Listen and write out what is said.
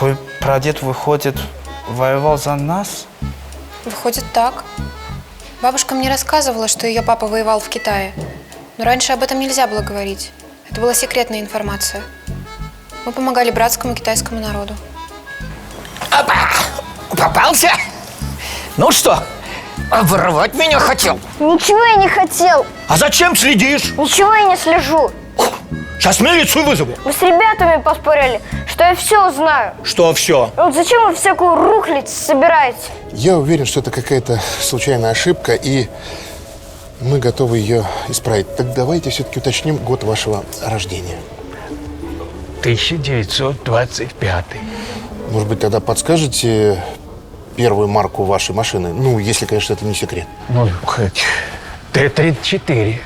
твой прадед, выходит, воевал за нас? Выходит так. Бабушка мне рассказывала, что ее папа воевал в Китае. Но раньше об этом нельзя было говорить. Это была секретная информация. Мы помогали братскому китайскому народу. Опа! Попался? Ну что, воровать меня хотел? Ничего я не хотел. А зачем следишь? Ничего я не слежу. Сейчас милицию вызову. Мы с ребятами поспорили, что я все узнаю. Что все? Вот зачем вы всякую рухлядь собираете? Я уверен, что это какая-то случайная ошибка, и мы готовы ее исправить. Так давайте все-таки уточним год вашего рождения. 1925. Может быть, тогда подскажете первую марку вашей машины? Ну, если, конечно, это не секрет. Ну, хоть Т-34.